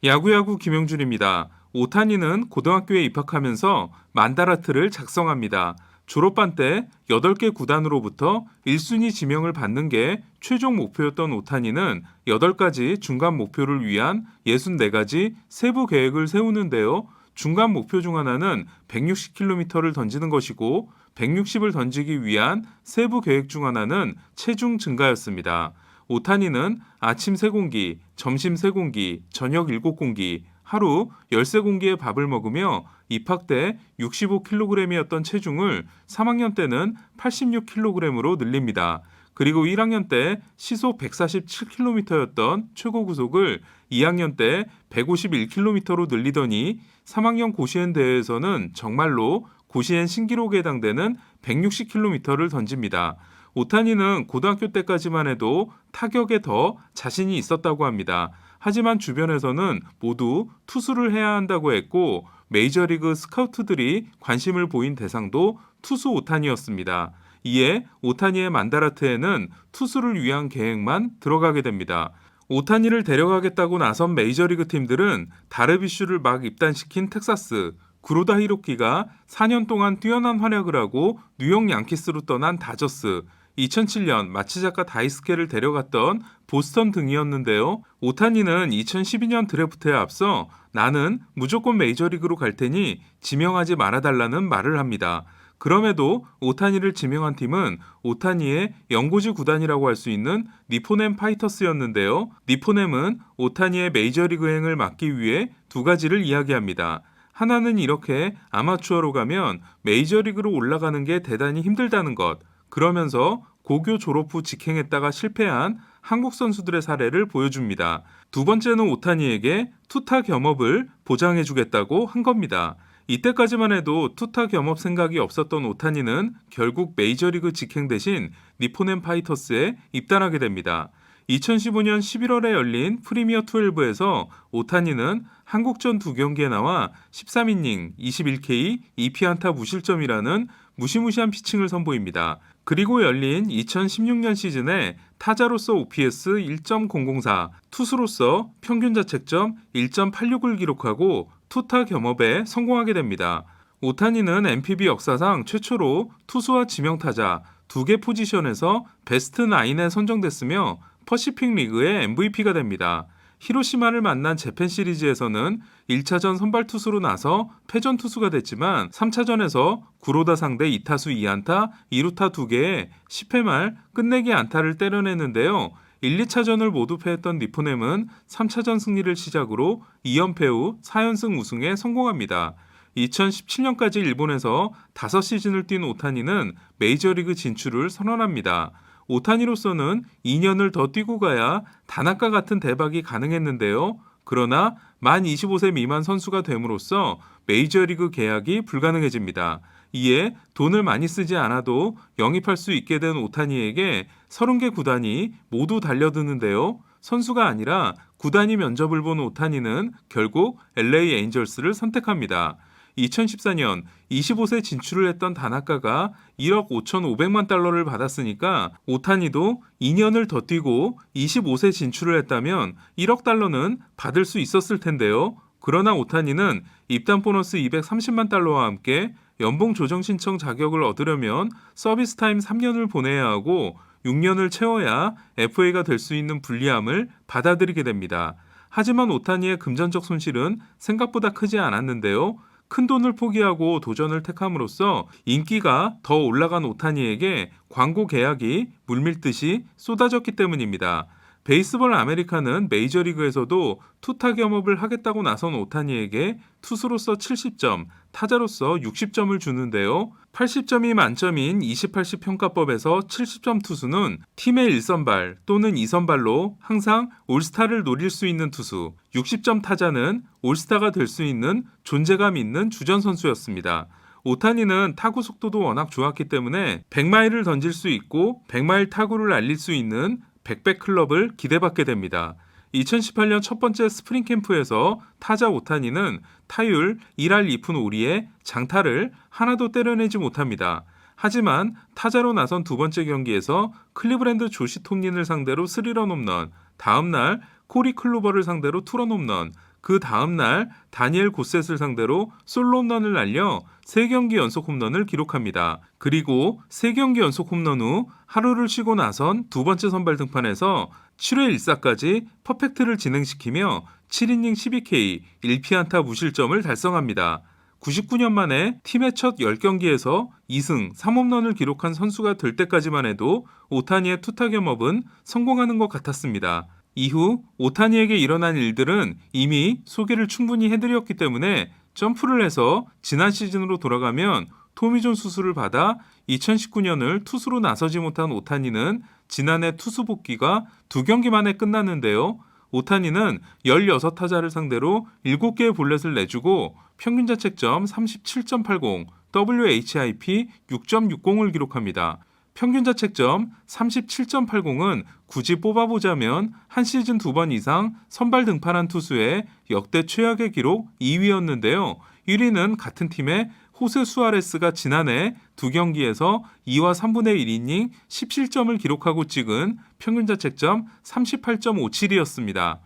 야구야구 김영준입니다. 오타니는 고등학교에 입학하면서 만다라트를 작성합니다. 졸업반 때 8개 구단으로부터 1순위 지명을 받는 게 최종 목표였던 오타니는 8가지 중간 목표를 위한 64가지 세부 계획을 세우는데요. 중간 목표 중 하나는 160km를 던지는 것이고 160을 던지기 위한 세부 계획 중 하나는 체중 증가였습니다. 오타니는 아침 3공기, 점심 3공기, 저녁 7공기, 하루 13공기의 밥을 먹으며 입학 때 65kg이었던 체중을 3학년 때는 86kg으로 늘립니다. 그리고 1학년 때 시속 147km였던 최고 구속을 2학년 때 151km로 늘리더니 3학년 고시엔 대회에서는 정말로 고시엔 신기록에 해당되는 160km를 던집니다. 오타니는 고등학교 때까지만 해도 타격에 더 자신이 있었다고 합니다. 하지만 주변에서는 모두 투수를 해야 한다고 했고 메이저리그 스카우트들이 관심을 보인 대상도 투수 오타니였습니다. 이에 오타니의 만다라트에는 투수를 위한 계획만 들어가게 됩니다. 오타니를 데려가겠다고 나선 메이저리그 팀들은 다르비슈를 막 입단시킨 텍사스, 구로다 히로키가 4년 동안 뛰어난 활약을 하고 뉴욕 양키스로 떠난 다저스, 2007년 마츠자카 다이스케를 데려갔던 보스턴 등이었는데요. 오타니는 2012년 드래프트에 앞서 나는 무조건 메이저리그로 갈 테니 지명하지 말아달라는 말을 합니다. 그럼에도 오타니를 지명한 팀은 오타니의 연고지 구단이라고 할 수 있는 니포넴 파이터스였는데요. 니포넴은 오타니의 메이저리그행을 막기 위해 2가지를 이야기합니다. 하나는 이렇게 아마추어로 가면 메이저리그로 올라가는 게 대단히 힘들다는 것. 그러면서 고교 졸업 후 직행했다가 실패한 한국 선수들의 사례를 보여줍니다. 두 번째는 오타니에게 투타 겸업을 보장해주겠다고 한 겁니다. 이때까지만 해도 투타 겸업 생각이 없었던 오타니는 결국 메이저리그 직행 대신 니포넴 파이터스에 입단하게 됩니다. 2015년 11월에 열린 프리미어 12에서 오타니는 한국전 2경기에 나와 13이닝 21K 2피안타 무실점이라는 무시무시한 피칭을 선보입니다. 그리고 열린 2016년 시즌에 타자로서 OPS 1.004, 투수로서 평균 자책점 1.86을 기록하고 투타 겸업에 성공하게 됩니다. 오타니는 NPB 역사상 최초로 투수와 지명타자 2개 포지션에서 베스트 9에 선정됐으며 퍼시픽 리그의 MVP가 됩니다. 히로시마를 만난 재팬 시리즈에서는 1차전 선발 투수로 나서 패전 투수가 됐지만 3차전에서 구로다 상대 2타수 2안타 2루타 2개에 10회 말 끝내기 안타를 때려냈는데요. 1, 2차전을 모두 패했던 니포넴은 3차전 승리를 시작으로 2연패 후 4연승 우승에 성공합니다. 2017년까지 일본에서 5시즌을 뛴 오타니는 메이저리그 진출을 선언합니다. 오타니로서는 2년을 더 뛰고 가야 다나카 같은 대박이 가능했는데요. 그러나 만 25세 미만 선수가 됨으로써 메이저리그 계약이 불가능해집니다. 이에 돈을 많이 쓰지 않아도 영입할 수 있게 된 오타니에게 30개 구단이 모두 달려드는데요. 선수가 아니라 구단이 면접을 본 오타니는 결국 LA 에인절스를 선택합니다. 2014년 25세 진출을 했던 다나카가 1억 5,500만 달러를 받았으니까 오타니도 2년을 더 뛰고 25세 진출을 했다면 1억 달러는 받을 수 있었을 텐데요. 그러나 오타니는 입단 보너스 230만 달러와 함께 연봉 조정 신청 자격을 얻으려면 서비스 타임 3년을 보내야 하고 6년을 채워야 FA가 될 수 있는 불리함을 받아들이게 됩니다. 하지만 오타니의 금전적 손실은 생각보다 크지 않았는데요. 큰 돈을 포기하고 도전을 택함으로써 인기가 더 올라간 오타니에게 광고 계약이 물밀듯이 쏟아졌기 때문입니다. 베이스볼 아메리카는 메이저리그에서도 투타 겸업을 하겠다고 나선 오타니에게 투수로서 70점, 타자로서 60점을 주는데요. 80점이 만점인 2080 평가법에서 70점 투수는 팀의 1선발 또는 2선발로 항상 올스타를 노릴 수 있는 투수, 60점 타자는 올스타가 될 수 있는 존재감 있는 주전 선수였습니다. 오타니는 타구 속도도 워낙 좋았기 때문에 100마일을 던질 수 있고 100마일 타구를 날릴 수 있는 백백 클럽을 기대받게 됩니다. 2018년 첫 번째 스프링 캠프에서 타자 오타니는 타율 1할 2푼 5리에 장타를 하나도 때려내지 못합니다. 하지만 타자로 나선 두 번째 경기에서 클리브랜드 조시 톰린을 상대로 3런 홈런, 다음 날 코리 클로버를 상대로 2런 홈런, 그 다음날 다니엘 고셋을 상대로 솔로 홈런을 날려 3경기 연속 홈런을 기록합니다. 그리고 3경기 연속 홈런 후 하루를 쉬고 나선 두 번째 선발 등판에서 7회 1사까지 퍼펙트를 진행시키며 7이닝 12K 1피안타 무실점을 달성합니다. 99년 만에 팀의 첫 10경기에서 2승 3홈런을 기록한 선수가 될 때까지만 해도 오타니의 투타 겸업은 성공하는 것 같았습니다. 이후 오타니에게 일어난 일들은 이미 소개를 충분히 해드렸기 때문에 점프를 해서 지난 시즌으로 돌아가면 토미존 수술을 받아 2019년을 투수로 나서지 못한 오타니는 지난해 투수 복귀가 2경기 만에 끝났는데요. 오타니는 16타자를 상대로 7개의 볼넷을 내주고 평균 자책점 37.80, WHIP 6.60을 기록합니다. 평균 자책점 37.80은 굳이 뽑아보자면 한 시즌 2번 이상 선발 등판한 투수의 역대 최악의 기록 2위였는데요. 1위는 같은 팀의 호세 수아레스가 지난해 2경기에서 2와 3분의 1이닝 17점을 기록하고 찍은 평균 자책점 38.57이었습니다.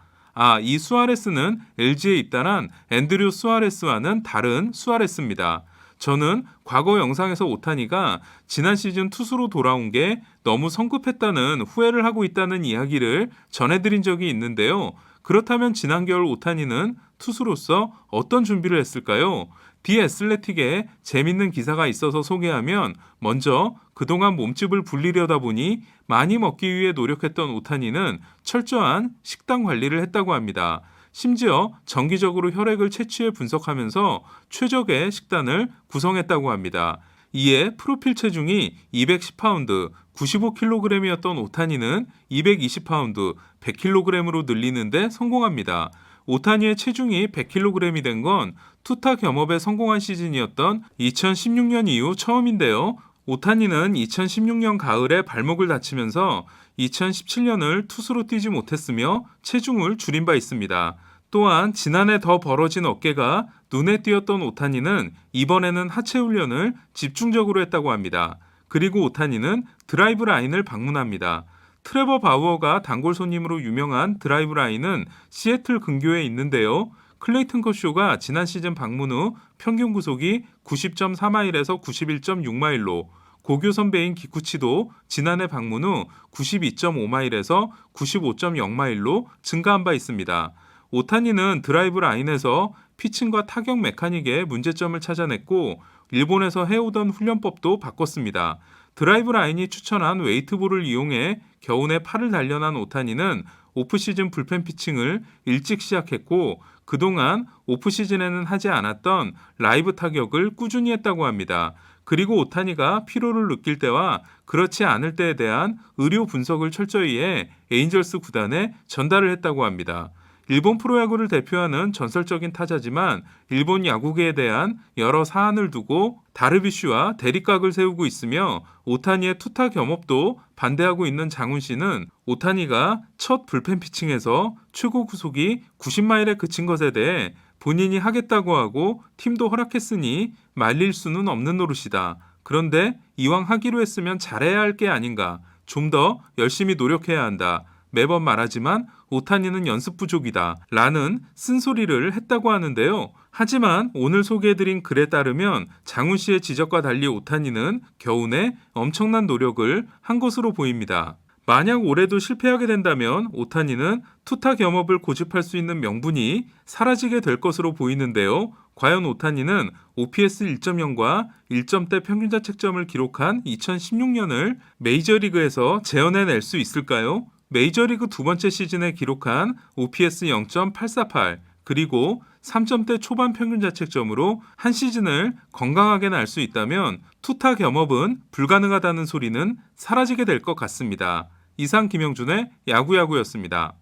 이 수아레스는 LG에 입단한 앤드류 수아레스와는 다른 수아레스입니다. 저는 과거 영상에서 오타니가 지난 시즌 투수로 돌아온 게 너무 성급했다는 후회를 하고 있다는 이야기를 전해드린 적이 있는데요. 그렇다면 지난 겨울 오타니는 투수로서 어떤 준비를 했을까요? 디 애슬레틱에 재밌는 기사가 있어서 소개하면 먼저 그동안 몸집을 불리려다 보니 많이 먹기 위해 노력했던 오타니는 철저한 식단 관리를 했다고 합니다. 심지어 정기적으로 혈액을 채취해 분석하면서 최적의 식단을 구성했다고 합니다. 이에 프로필 체중이 210파운드, 95kg이었던 오타니는 220파운드, 100kg으로 늘리는데 성공합니다. 오타니의 체중이 100kg이 된 건 투타 겸업에 성공한 시즌이었던 2016년 이후 처음인데요. 오타니는 2016년 가을에 발목을 다치면서 2017년을 투수로 뛰지 못했으며 체중을 줄인 바 있습니다. 또한 지난해 더 벌어진 어깨가 눈에 띄었던 오타니는 이번에는 하체 훈련을 집중적으로 했다고 합니다. 그리고 오타니는 드라이브 라인을 방문합니다. 트레버 바우어가 단골 손님으로 유명한 드라이브 라인은 시애틀 근교에 있는데요. 클레이튼 커쇼가 지난 시즌 방문 후 평균 구속이 90.4마일에서 91.6마일로, 고교 선배인 기쿠치도 지난해 방문 후 92.5마일에서 95.0마일로 증가한 바 있습니다. 오타니는 드라이브 라인에서 피칭과 타격 메카닉에 문제점을 찾아냈고 일본에서 해오던 훈련법도 바꿨습니다. 드라이브 라인이 추천한 웨이트볼을 이용해 겨우내 팔을 단련한 오타니는 오프시즌 불펜 피칭을 일찍 시작했고 그동안 오프시즌에는 하지 않았던 라이브 타격을 꾸준히 했다고 합니다. 그리고 오타니가 피로를 느낄 때와 그렇지 않을 때에 대한 의료 분석을 철저히 해 에인절스 구단에 전달을 했다고 합니다. 일본 프로야구를 대표하는 전설적인 타자지만 일본 야구계에 대한 여러 사안을 두고 다르비슈와 대립각을 세우고 있으며 오타니의 투타 겸업도 반대하고 있는 장훈 씨는 오타니가 첫 불펜 피칭에서 최고 구속이 90마일에 그친 것에 대해 본인이 하겠다고 하고 팀도 허락했으니 말릴 수는 없는 노릇이다. 그런데 이왕 하기로 했으면 잘해야 할 게 아닌가. 좀 더 열심히 노력해야 한다. 매번 말하지만 오타니는 연습 부족이다 라는 쓴소리를 했다고 하는데요. 하지만 오늘 소개해드린 글에 따르면 장훈 씨의 지적과 달리 오타니는 겨우내 엄청난 노력을 한 것으로 보입니다. 만약 올해도 실패하게 된다면 오타니는 투타 겸업을 고집할 수 있는 명분이 사라지게 될 것으로 보이는데요. 과연 오타니는 OPS 1.0과 1점대 평균 자책점을 기록한 2016년을 메이저리그에서 재현해낼 수 있을까요? 메이저리그 두 번째 시즌에 기록한 OPS 0.848 그리고 3점대 초반 평균 자책점으로 한 시즌을 건강하게 날 수 있다면 투타 겸업은 불가능하다는 소리는 사라지게 될 것 같습니다. 이상 김영준의 야구야구였습니다.